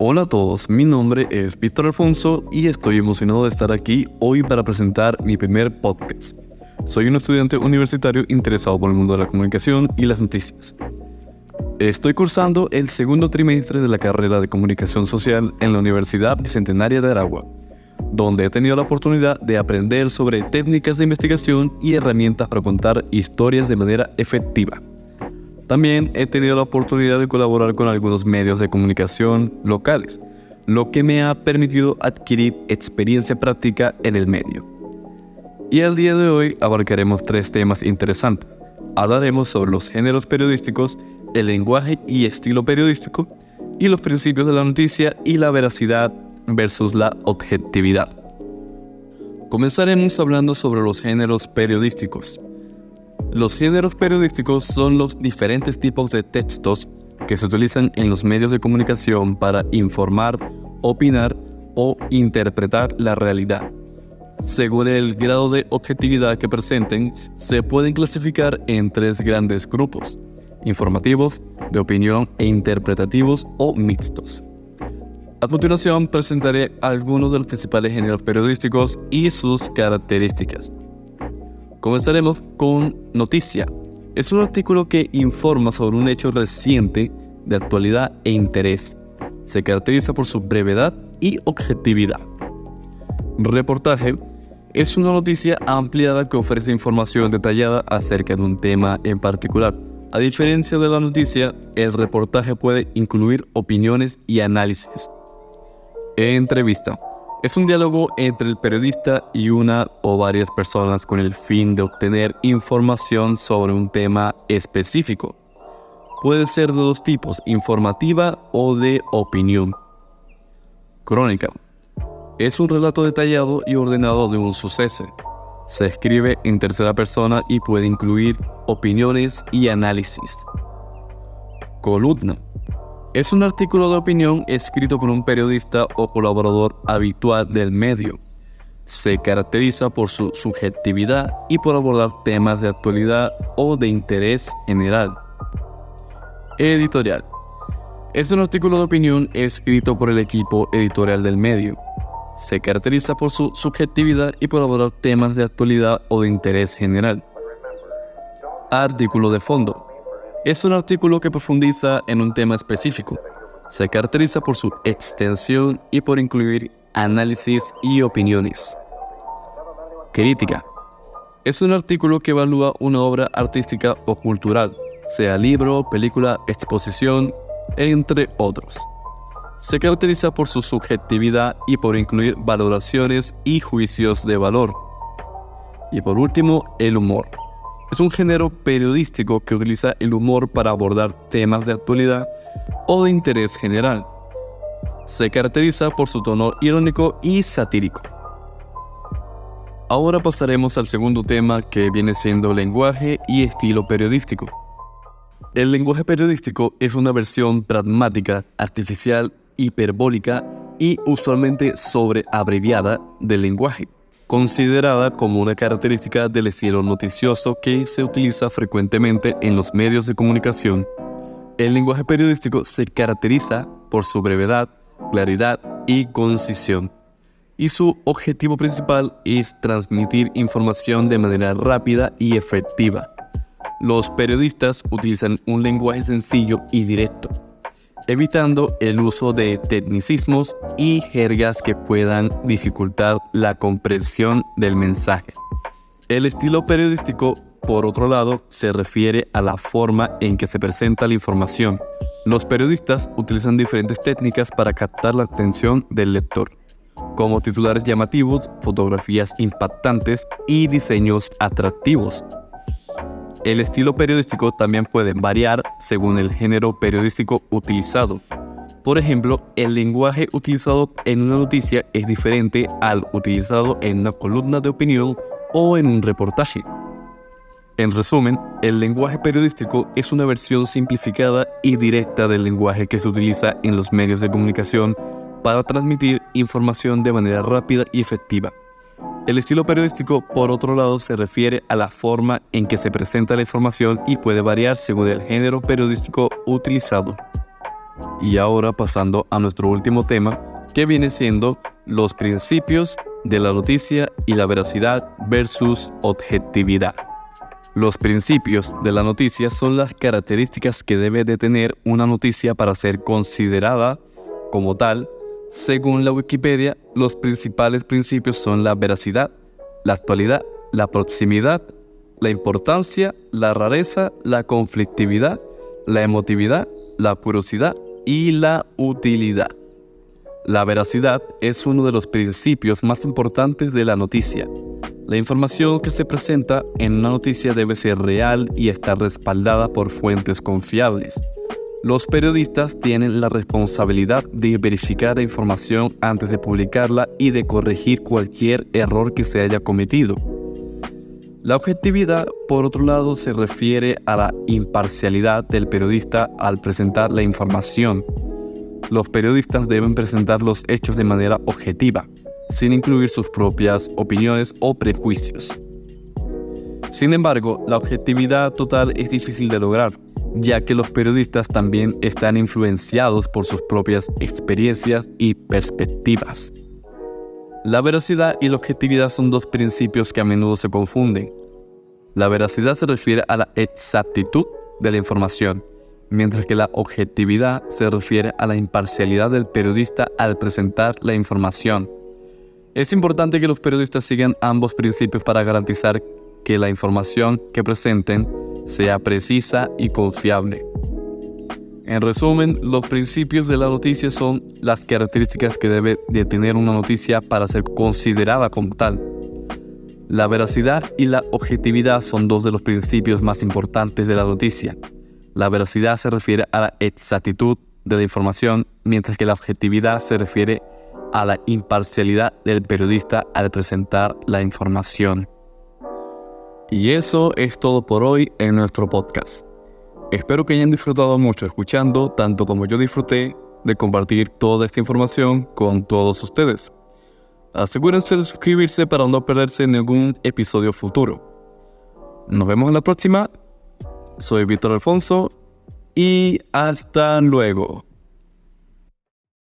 Hola a todos, mi nombre es Víctor Alfonso y estoy emocionado de estar aquí hoy para presentar mi primer podcast. Soy un estudiante universitario interesado por el mundo de la comunicación y las noticias. Estoy cursando el segundo trimestre de la carrera de Comunicación Social en la Universidad Bicentenaria de Aragua, donde he tenido la oportunidad de aprender sobre técnicas de investigación y herramientas para contar historias de manera efectiva. También he tenido la oportunidad de colaborar con algunos medios de comunicación locales, lo que me ha permitido adquirir experiencia práctica en el medio. Y el día de hoy abarcaremos 3 temas interesantes. Hablaremos sobre los géneros periodísticos, el lenguaje y estilo periodístico, y los principios de la noticia y la veracidad versus la objetividad. Comenzaremos hablando sobre los géneros periodísticos. Los géneros periodísticos son los diferentes tipos de textos que se utilizan en los medios de comunicación para informar, opinar o interpretar la realidad. Según el grado de objetividad que presenten, se pueden clasificar en 3 grandes grupos: informativos, de opinión e interpretativos o mixtos. A continuación presentaré algunos de los principales géneros periodísticos y sus características. Comenzaremos con noticia. Es un artículo que informa sobre un hecho reciente, de actualidad e interés. Se caracteriza por su brevedad y objetividad. Reportaje. Es una noticia ampliada que ofrece información detallada acerca de un tema en particular. A diferencia de la noticia, el reportaje puede incluir opiniones y análisis. Entrevista. Es un diálogo entre el periodista y una o varias personas con el fin de obtener información sobre un tema específico. Puede ser de 2 tipos, informativa o de opinión. Crónica. Es un relato detallado y ordenado de un suceso. Se escribe en tercera persona y puede incluir opiniones y análisis. Columna. Es un artículo de opinión escrito por un periodista o colaborador habitual del medio. Se caracteriza por su subjetividad y por abordar temas de actualidad o de interés general. Editorial. Es un artículo de opinión escrito por el equipo editorial del medio. Se caracteriza por su subjetividad y por abordar temas de actualidad o de interés general. Artículo de fondo. Es un artículo que profundiza en un tema específico. Se caracteriza por su extensión y por incluir análisis y opiniones. Crítica. Es un artículo que evalúa una obra artística o cultural, sea libro, película, exposición, entre otros. Se caracteriza por su subjetividad y por incluir valoraciones y juicios de valor. Y por último, el humor. Es un género periodístico que utiliza el humor para abordar temas de actualidad o de interés general. Se caracteriza por su tono irónico y satírico. Ahora pasaremos al segundo tema, que viene siendo lenguaje y estilo periodístico. El lenguaje periodístico es una versión pragmática, artificial, hiperbólica y usualmente sobreabreviada del lenguaje, considerada como una característica del estilo noticioso que se utiliza frecuentemente en los medios de comunicación. El lenguaje periodístico se caracteriza por su brevedad, claridad y concisión, y su objetivo principal es transmitir información de manera rápida y efectiva. Los periodistas utilizan un lenguaje sencillo y directo, evitando el uso de tecnicismos y jergas que puedan dificultar la comprensión del mensaje. El estilo periodístico, por otro lado, se refiere a la forma en que se presenta la información. Los periodistas utilizan diferentes técnicas para captar la atención del lector, como titulares llamativos, fotografías impactantes y diseños atractivos. El estilo periodístico también puede variar según el género periodístico utilizado. Por ejemplo, el lenguaje utilizado en una noticia es diferente al utilizado en una columna de opinión o en un reportaje. En resumen, el lenguaje periodístico es una versión simplificada y directa del lenguaje que se utiliza en los medios de comunicación para transmitir información de manera rápida y efectiva. El estilo periodístico, por otro lado, se refiere a la forma en que se presenta la información y puede variar según el género periodístico utilizado. Y ahora pasando a nuestro último tema, que viene siendo los principios de la noticia y la veracidad versus objetividad. Los principios de la noticia son las características que debe de tener una noticia para ser considerada como tal. Según la Wikipedia, los principales principios son la veracidad, la actualidad, la proximidad, la importancia, la rareza, la conflictividad, la emotividad, la curiosidad y la utilidad. La veracidad es uno de los principios más importantes de la noticia. La información que se presenta en una noticia debe ser real y estar respaldada por fuentes confiables. Los periodistas tienen la responsabilidad de verificar la información antes de publicarla y de corregir cualquier error que se haya cometido. La objetividad, por otro lado, se refiere a la imparcialidad del periodista al presentar la información. Los periodistas deben presentar los hechos de manera objetiva, sin incluir sus propias opiniones o prejuicios. Sin embargo, la objetividad total es difícil de lograr, ya que los periodistas también están influenciados por sus propias experiencias y perspectivas. La veracidad y la objetividad son dos principios que a menudo se confunden. La veracidad se refiere a la exactitud de la información, mientras que la objetividad se refiere a la imparcialidad del periodista al presentar la información. Es importante que los periodistas sigan ambos principios para garantizar que la información que presenten sea precisa y confiable. En resumen, los principios de la noticia son las características que debe de tener una noticia para ser considerada como tal. La veracidad y la objetividad son dos de los principios más importantes de la noticia. La veracidad se refiere a la exactitud de la información, mientras que la objetividad se refiere a la imparcialidad del periodista al presentar la información. Y eso es todo por hoy en nuestro podcast. Espero que hayan disfrutado mucho escuchando, tanto como yo disfruté de compartir toda esta información con todos ustedes. Asegúrense de suscribirse para no perderse ningún episodio futuro. Nos vemos en la próxima. Soy Víctor Alfonso y hasta luego.